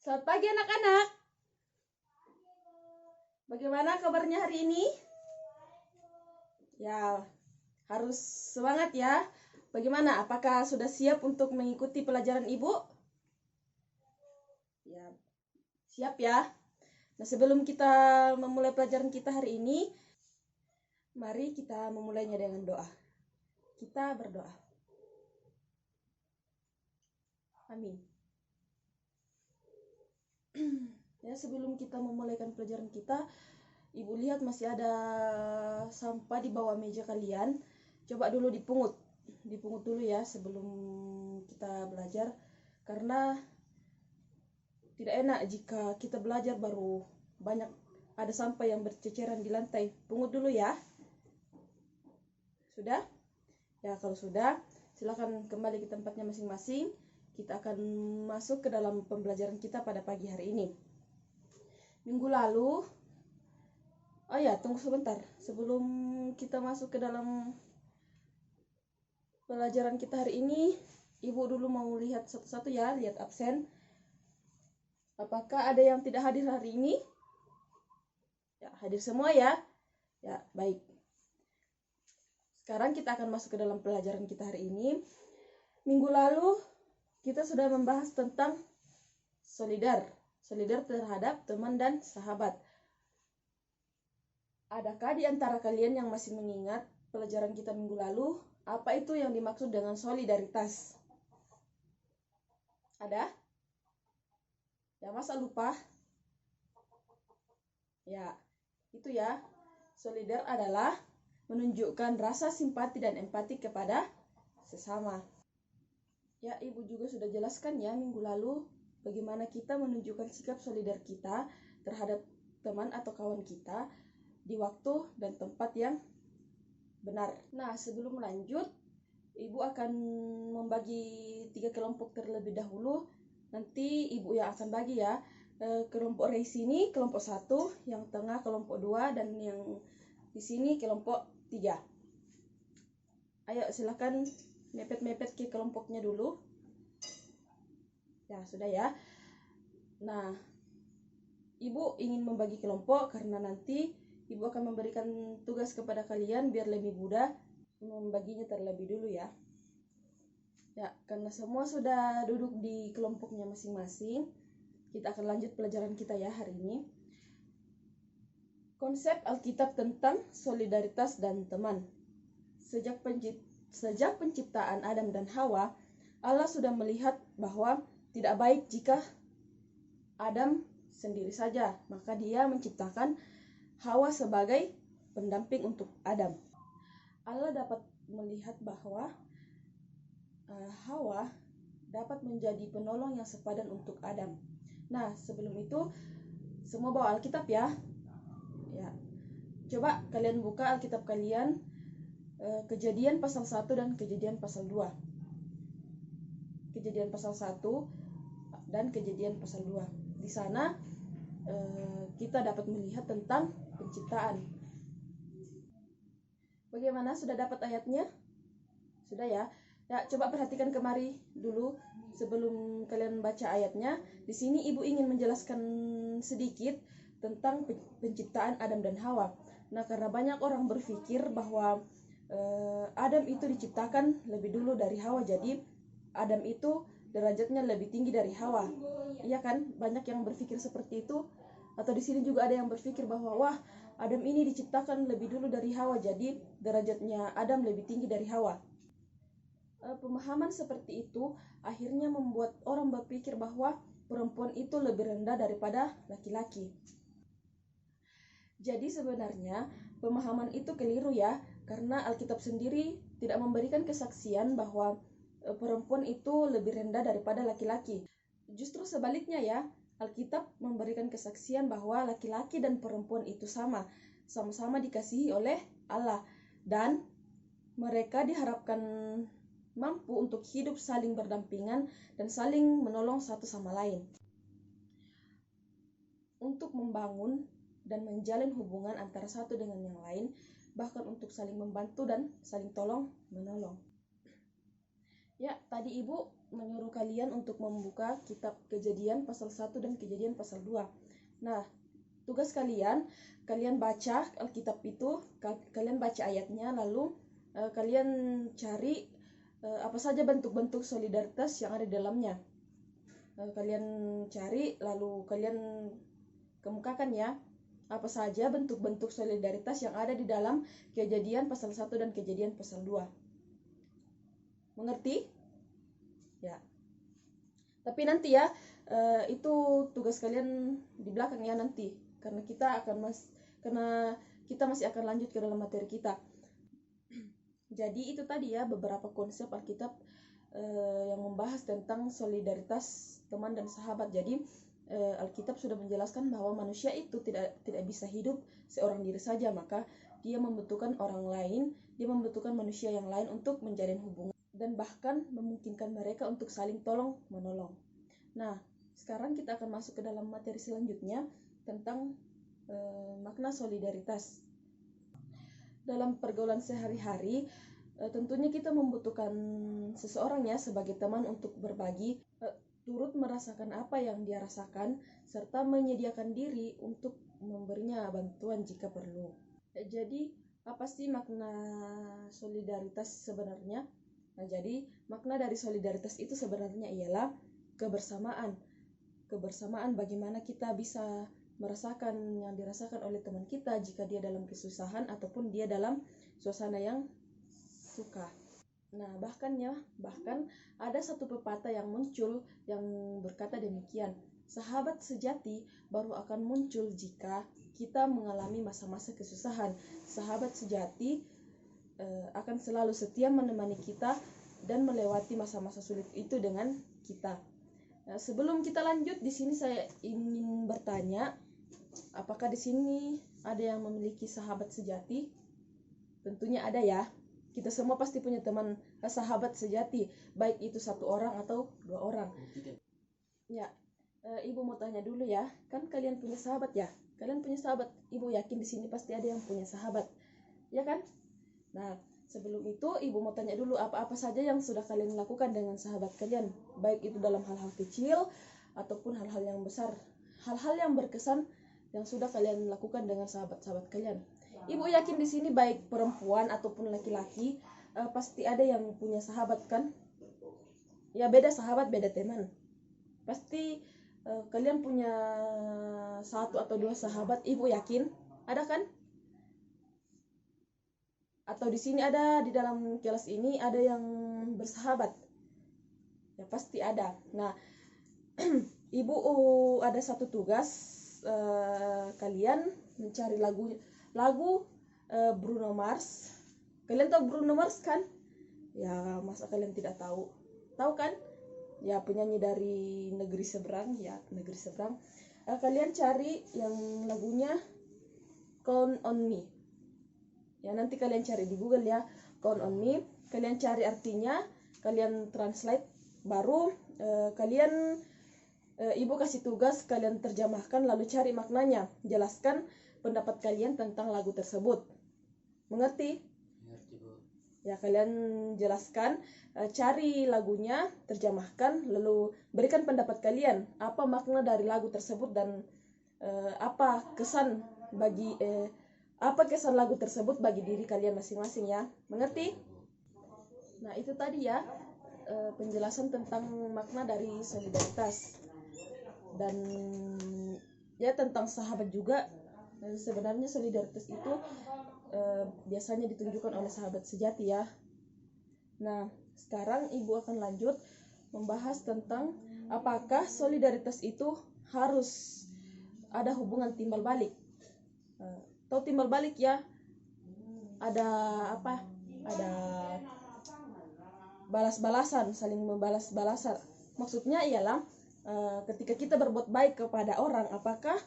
Selamat pagi anak-anak. Bagaimana kabarnya hari ini? Ya, harus semangat ya. Bagaimana? Apakah sudah siap untuk mengikuti pelajaran Ibu? Ya, siap ya. Nah, sebelum kita memulai pelajaran kita hari ini, mari kita memulainya dengan doa. Kita berdoa. Amin. Ya, sebelum kita memulaikan pelajaran kita, Ibu lihat masih ada sampah di bawah meja kalian. Coba dulu dipungut dulu ya sebelum kita belajar, karena tidak enak jika kita belajar baru banyak ada sampah yang berceceran di lantai. Pungut dulu ya. Sudah? Ya, kalau sudah, silakan kembali ke tempatnya masing-masing. Kita akan masuk ke dalam pembelajaran kita pada pagi hari ini. Minggu lalu, oh ya, tunggu sebentar. Sebelum kita masuk ke dalam pelajaran kita hari ini, Ibu dulu mau lihat satu-satu ya, lihat absen. Apakah ada yang tidak hadir hari ini? Ya, hadir semua ya. Ya, baik. Sekarang kita akan masuk ke dalam pelajaran kita hari ini. Minggu lalu kita sudah membahas tentang solidar terhadap teman dan sahabat. Adakah di antara kalian yang masih mengingat pelajaran kita minggu lalu? Apa itu yang dimaksud dengan solidaritas? Ada? Ya, masa lupa? Ya, itu ya. Solidar adalah menunjukkan rasa simpati dan empati kepada sesama. Ya, Ibu juga sudah jelaskan ya minggu lalu bagaimana kita menunjukkan sikap solidar kita terhadap teman atau kawan kita di waktu dan tempat yang benar. Nah, sebelum lanjut, Ibu akan membagi 3 kelompok terlebih dahulu. Nanti Ibu yang akan bagi ya. Kelompok Ray sini kelompok 1, yang tengah kelompok 2, dan yang di sini kelompok 3. Ayo silakan mepet-mepet ke kelompoknya dulu. Ya, sudah ya. Nah, Ibu ingin membagi kelompok karena nanti Ibu akan memberikan tugas kepada kalian biar lebih mudah membaginya terlebih dulu ya. Ya, karena semua sudah duduk di kelompoknya masing-masing, kita akan lanjut pelajaran kita ya hari ini. Konsep Alkitab tentang solidaritas dan teman. Sejak penciptaan Adam dan Hawa, Allah sudah melihat bahwa tidak baik jika Adam sendiri saja, maka Dia menciptakan Hawa sebagai pendamping untuk Adam. Allah dapat melihat bahwa Hawa dapat menjadi penolong yang sepadan untuk Adam. Nah, sebelum itu semua bawa Alkitab ya. Ya. Coba kalian buka Alkitab kalian, Kejadian pasal 1 dan Kejadian pasal 2. Kejadian pasal 1 dan Kejadian pasal 2. Di sana kita dapat melihat tentang penciptaan. Bagaimana, sudah dapat ayatnya? Sudah ya? Ya, coba perhatikan kemari dulu sebelum kalian baca ayatnya. Di sini Ibu ingin menjelaskan sedikit tentang penciptaan Adam dan Hawa. Nah, karena banyak orang berpikir bahwa Adam itu diciptakan lebih dulu dari Hawa, jadi Adam itu derajatnya lebih tinggi dari Hawa. Iya kan? Banyak yang berpikir seperti itu. Atau di sini juga ada yang berpikir bahwa wah, Adam ini diciptakan lebih dulu dari Hawa, jadi derajatnya Adam lebih tinggi dari Hawa. Pemahaman seperti itu akhirnya membuat orang berpikir bahwa perempuan itu lebih rendah daripada laki-laki. Jadi sebenarnya pemahaman itu keliru ya, karena Alkitab sendiri tidak memberikan kesaksian bahwa perempuan itu lebih rendah daripada laki-laki. Justru sebaliknya ya, Alkitab memberikan kesaksian bahwa laki-laki dan perempuan itu sama-sama dikasihi oleh Allah, dan mereka diharapkan mampu untuk hidup saling berdampingan dan saling menolong satu sama lain untuk membangun dan menjalin hubungan antara satu dengan yang lain, bahkan untuk saling membantu dan saling tolong menolong. Ya, tadi Ibu menyuruh kalian untuk membuka kitab Kejadian pasal 1 dan Kejadian pasal 2. Nah, tugas kalian baca Alkitab itu, kalian baca ayatnya, lalu kalian cari apa saja bentuk-bentuk solidaritas yang ada di dalamnya. Kalian cari, lalu kalian kemukakan ya, apa saja bentuk-bentuk solidaritas yang ada di dalam Kejadian pasal 1 dan Kejadian pasal 2. Mengerti? Ya. Tapi nanti ya, itu tugas kalian di belakang ya nanti, karena kita masih akan lanjut ke dalam materi kita. Jadi itu tadi ya beberapa konsep Alkitab yang membahas tentang solidaritas teman dan sahabat. Jadi Alkitab sudah menjelaskan bahwa manusia itu tidak bisa hidup seorang diri saja, maka dia membutuhkan orang lain, dia membutuhkan manusia yang lain untuk menjalin hubungan dan bahkan memungkinkan mereka untuk saling tolong menolong. Nah, sekarang kita akan masuk ke dalam materi selanjutnya tentang makna solidaritas. Dalam pergaulan sehari-hari, tentunya kita membutuhkan seseorang ya sebagai teman untuk berbagi, turut merasakan apa yang dia rasakan, serta menyediakan diri untuk memberinya bantuan jika perlu. Jadi, apa sih makna solidaritas sebenarnya? Nah, jadi makna dari solidaritas itu sebenarnya ialah kebersamaan. Kebersamaan bagaimana kita bisa merasakan yang dirasakan oleh teman kita jika dia dalam kesusahan ataupun dia dalam suasana yang suka. Nah, bahkan ada satu pepatah yang muncul yang berkata demikian. Sahabat sejati baru akan muncul jika kita mengalami masa-masa kesusahan. Sahabat sejati akan selalu setia menemani kita dan melewati masa-masa sulit itu dengan kita. Sebelum kita lanjut, di sini saya ingin bertanya, apakah di sini ada yang memiliki sahabat sejati? Tentunya ada ya. Kita semua pasti punya teman sahabat sejati, baik itu 1 orang atau 2 orang. Ya, Ibu mau tanya dulu ya, kan kalian punya sahabat ya? Kalian punya sahabat, Ibu yakin di sini pasti ada yang punya sahabat, ya kan? Nah, sebelum itu Ibu mau tanya dulu apa-apa saja yang sudah kalian lakukan dengan sahabat kalian, baik itu dalam hal-hal kecil ataupun hal-hal yang besar, hal-hal yang berkesan yang sudah kalian lakukan dengan sahabat-sahabat kalian. Ibu yakin di sini baik perempuan ataupun laki-laki pasti ada yang punya sahabat kan? Ya, beda sahabat beda teman. Pasti kalian punya 1 atau 2 sahabat, Ibu yakin ada kan? Atau di sini ada, di dalam kelas ini ada yang bersahabat? Ya pasti ada. Nah, Ibu ada satu tugas, kalian mencari lagu Bruno Mars. Kalian tahu Bruno Mars kan? Ya, masa kalian tidak tahu? Tahu kan? Ya, penyanyi dari negeri seberang, ya negeri seberang. Kalian cari yang lagunya Count on Me. Ya, nanti kalian cari di Google ya, Count on Me. Kalian cari artinya, kalian translate, baru Ibu kasih tugas kalian terjemahkan lalu cari maknanya. Jelaskan pendapat kalian tentang lagu tersebut. Mengerti? Mengerti, Bu. Ya, kalian jelaskan, cari lagunya, terjemahkan, lalu berikan pendapat kalian. Apa makna dari lagu tersebut dan apa kesan lagu tersebut bagi diri kalian masing-masing ya. Mengerti? Nah, itu tadi ya penjelasan tentang makna dari solidaritas. Dan ya tentang sahabat juga. Sebenarnya solidaritas itu biasanya ditunjukkan oleh sahabat sejati ya. Nah, sekarang Ibu akan lanjut membahas tentang apakah solidaritas itu harus ada hubungan timbal balik. Tahu timbal balik ya? Ada apa? Ada balas-balasan, saling membalas-balasan. Maksudnya ialah ketika kita berbuat baik kepada orang, apakah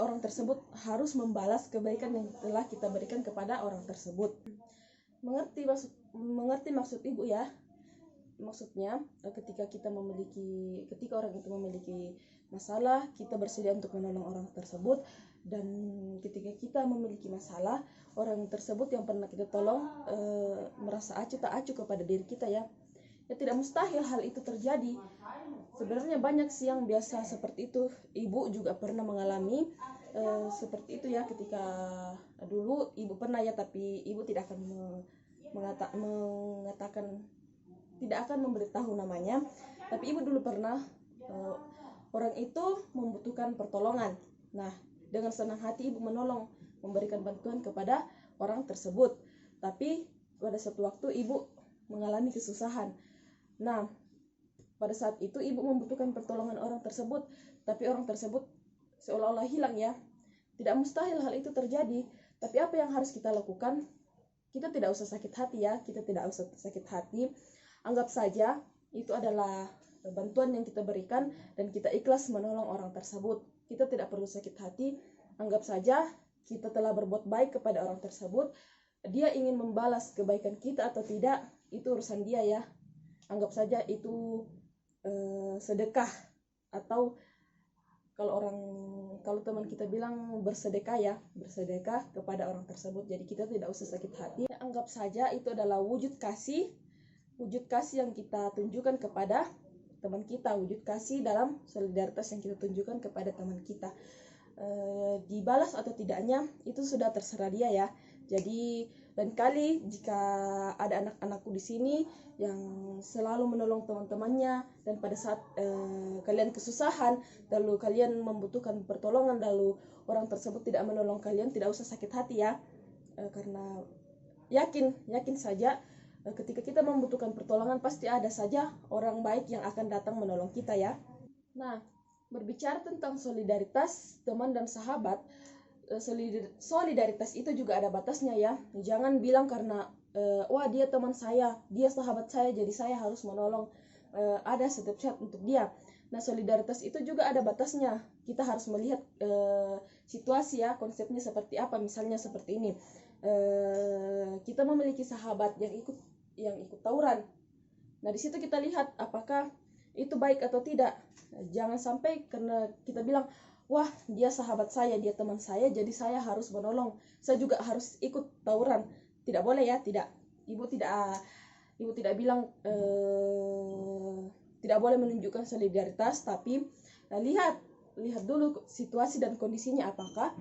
orang tersebut harus membalas kebaikan yang telah kita berikan kepada orang tersebut. Mengerti maksud Ibu ya? Maksudnya ketika orang itu memiliki masalah, kita bersedia untuk menolong orang tersebut, dan ketika kita memiliki masalah, orang tersebut yang pernah kita tolong merasa acuh tak acuh kepada diri kita ya. ya tidak mustahil hal itu terjadi. Sebenarnya banyak sih yang biasa seperti itu. Ibu juga pernah mengalami seperti itu ya, ketika dulu ibu pernah ya, tapi ibu tidak akan mengatakan, tidak akan memberitahu namanya. Tapi ibu dulu pernah orang itu membutuhkan pertolongan. Nah, dengan senang hati ibu menolong, memberikan bantuan kepada orang tersebut. Tapi pada suatu waktu ibu mengalami kesusahan. Nah, pada saat itu ibu membutuhkan pertolongan orang tersebut, tapi orang tersebut seolah-olah hilang ya. Tidak mustahil hal itu terjadi, tapi apa yang harus kita lakukan? Kita tidak usah sakit hati ya, kita tidak usah sakit hati. Anggap saja itu adalah bantuan yang kita berikan dan kita ikhlas menolong orang tersebut. Kita tidak perlu sakit hati. Anggap saja kita telah berbuat baik kepada orang tersebut. Dia ingin membalas kebaikan kita atau tidak, itu urusan dia ya. Anggap saja itu sedekah, atau kalau teman kita bilang bersedekah ya, bersedekah kepada orang tersebut. Jadi kita tidak usah sakit hati. Anggap saja itu adalah wujud kasih yang kita tunjukkan kepada teman kita, wujud kasih dalam solidaritas yang kita tunjukkan kepada teman kita. Dibalas atau tidaknya itu sudah terserah dia ya. Jadi lain kali jika ada anak-anakku di sini yang selalu menolong teman-temannya, dan pada saat kalian kesusahan lalu kalian membutuhkan pertolongan lalu orang tersebut tidak menolong kalian, tidak usah sakit hati ya, karena yakin saja ketika kita membutuhkan pertolongan pasti ada saja orang baik yang akan datang menolong kita ya. Nah, berbicara tentang solidaritas teman dan sahabat, solidaritas itu juga ada batasnya ya. Jangan bilang karena wah dia teman saya, dia sahabat saya, jadi saya harus menolong. Ada setiap saat untuk dia. Nah, solidaritas itu juga ada batasnya. Kita harus melihat situasi ya, konsepnya seperti apa. Misalnya seperti ini, kita memiliki sahabat yang ikut tawuran. Nah, di situ kita lihat apakah itu baik atau tidak. Jangan sampai karena kita bilang, wah dia sahabat saya, dia teman saya, jadi saya harus menolong, saya juga harus ikut tawuran. Tidak boleh ya, tidak. Ibu tidak bilang tidak boleh menunjukkan solidaritas, tapi lihat dulu situasi dan kondisinya, apakah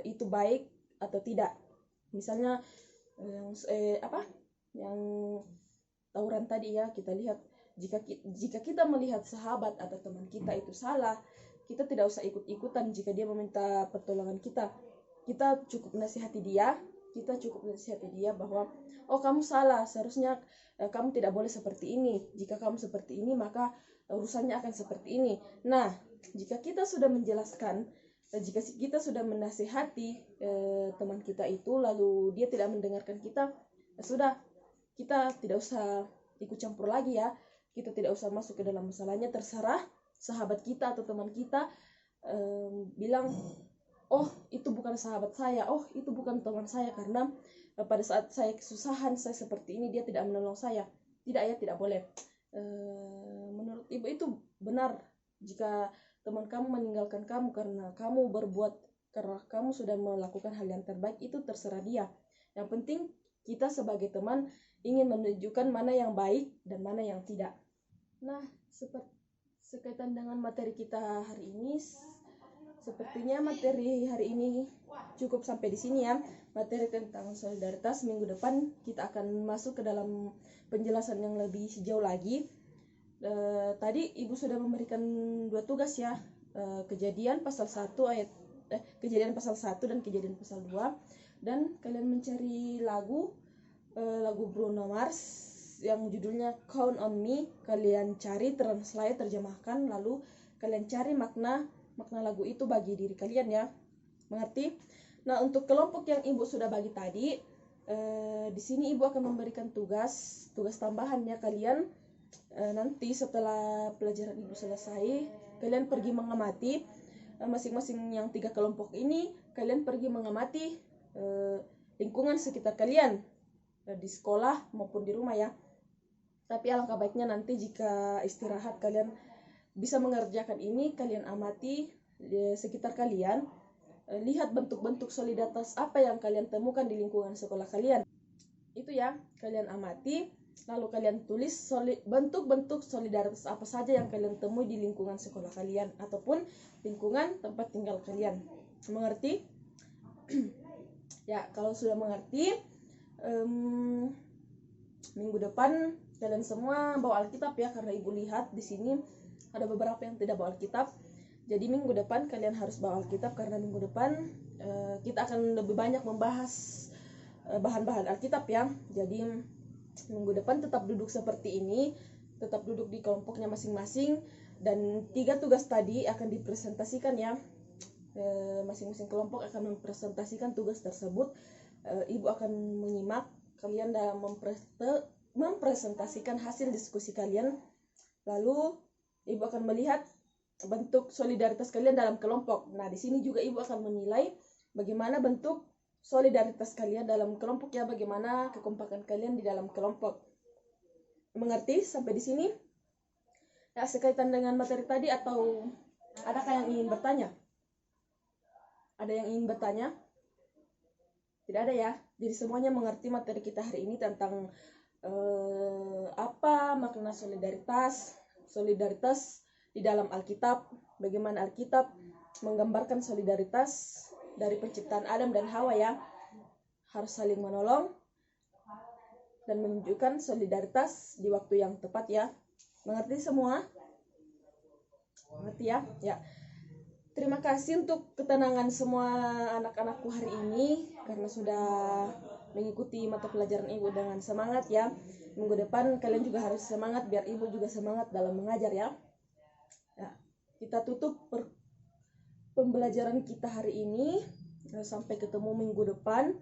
itu baik atau tidak. Misalnya yang tawuran tadi ya, kita lihat jika kita melihat sahabat atau teman kita itu salah, kita tidak usah ikut-ikutan. Jika dia meminta pertolongan kita cukup nasihati dia, bahwa oh kamu salah, seharusnya kamu tidak boleh seperti ini. Jika kamu seperti ini maka urusannya akan seperti ini. Nah, jika kita sudah menjelaskan, jika kita sudah menasihati teman kita itu lalu dia tidak mendengarkan kita, sudah, kita tidak usah ikut campur lagi ya. Kita tidak usah masuk ke dalam masalahnya. Terserah sahabat kita atau teman kita bilang, oh itu bukan sahabat saya, oh itu bukan teman saya, karena pada saat saya kesusahan, saya seperti ini, dia tidak menolong saya. Tidak ya, tidak boleh. Menurut ibu itu benar. Jika teman kamu meninggalkan kamu karena kamu sudah melakukan hal yang terbaik, itu terserah dia. Yang penting kita sebagai teman ingin menunjukkan mana yang baik dan mana yang tidak. Nah, sekaitan dengan materi kita hari ini, sepertinya materi hari ini cukup sampai di sini ya. Materi tentang solidaritas, minggu depan kita akan masuk ke dalam penjelasan yang lebih sejauh lagi. Tadi ibu sudah memberikan 2 tugas ya, kejadian pasal 1 dan kejadian pasal 2, dan kalian mencari lagu Bruno Mars yang judulnya Count on Me. Kalian cari, translate, terjemahkan, lalu kalian cari makna lagu itu bagi diri kalian ya. Mengerti? Nah, untuk kelompok yang ibu sudah bagi tadi, di sini ibu akan memberikan tugas tambahan ya. Kalian nanti setelah pelajaran ibu selesai, kalian pergi mengamati masing-masing yang 3 kelompok ini. Kalian pergi mengamati lingkungan sekitar kalian, di sekolah maupun di rumah ya. Tapi alangkah baiknya nanti jika istirahat kalian bisa mengerjakan ini. Kalian amati di sekitar kalian, lihat bentuk-bentuk solidaritas apa yang kalian temukan di lingkungan sekolah kalian. Itu ya, kalian amati, Lalu kalian tulis bentuk-bentuk solidaritas apa saja yang kalian temui di lingkungan sekolah kalian ataupun lingkungan tempat tinggal kalian. Mengerti? Ya, kalau sudah mengerti, minggu depan kalian semua bawa Alkitab ya, karena ibu lihat di sini ada beberapa yang tidak bawa Alkitab. Jadi minggu depan kalian harus bawa Alkitab, karena minggu depan kita akan lebih banyak membahas bahan-bahan Alkitab ya. Jadi minggu depan tetap duduk seperti ini, tetap duduk di kelompoknya masing-masing, dan 3 tugas tadi akan dipresentasikan ya. Masing-masing kelompok akan mempresentasikan tugas tersebut. Ibu akan menyimak kalian dalam mempresentasikan hasil diskusi kalian. Lalu ibu akan melihat bentuk solidaritas kalian dalam kelompok. Nah, di sini juga ibu akan menilai bagaimana bentuk solidaritas kalian dalam kelompok ya, bagaimana kekompakan kalian di dalam kelompok. Mengerti sampai di sini? Ya, sekaitan dengan materi tadi, atau adakah yang ingin bertanya? Ada yang ingin bertanya? Tidak ada ya. Jadi semuanya mengerti materi kita hari ini tentang apa makna solidaritas di dalam Alkitab, bagaimana Alkitab menggambarkan solidaritas dari penciptaan Adam dan Hawa ya, harus saling menolong dan menunjukkan solidaritas di waktu yang tepat ya. Mengerti semua? Mengerti ya? Ya. Terima kasih untuk ketenangan semua anak-anakku hari ini, karena sudah mengikuti mata pelajaran ibu dengan semangat ya. Minggu depan kalian juga harus semangat, biar ibu juga semangat dalam mengajar ya. Ya, kita tutup pembelajaran kita hari ini. Sampai ketemu minggu depan.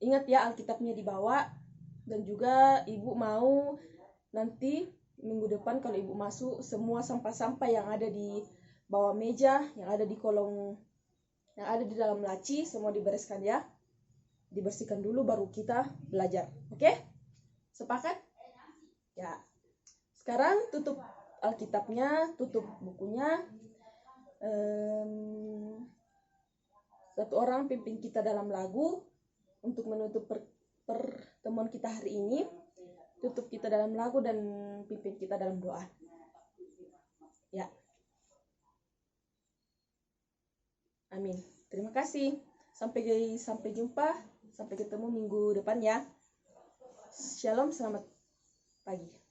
Ingat ya, Alkitabnya dibawa. Dan juga ibu mau nanti minggu depan kalau ibu masuk, semua sampah-sampah yang ada di bawah meja, yang ada di kolong, yang ada di dalam laci, semua dibereskan ya. Dibersihkan dulu baru kita belajar. Oke? Sepakat? Ya. Sekarang tutup Alkitabnya, tutup bukunya. Satu orang pimpin kita dalam lagu untuk menutup pertemuan kita hari ini. Tutup kita dalam lagu dan pimpin kita dalam doa. Ya. Amin. Terima kasih. Sampai jumpa. Sampai ketemu minggu depan ya. Shalom, selamat pagi.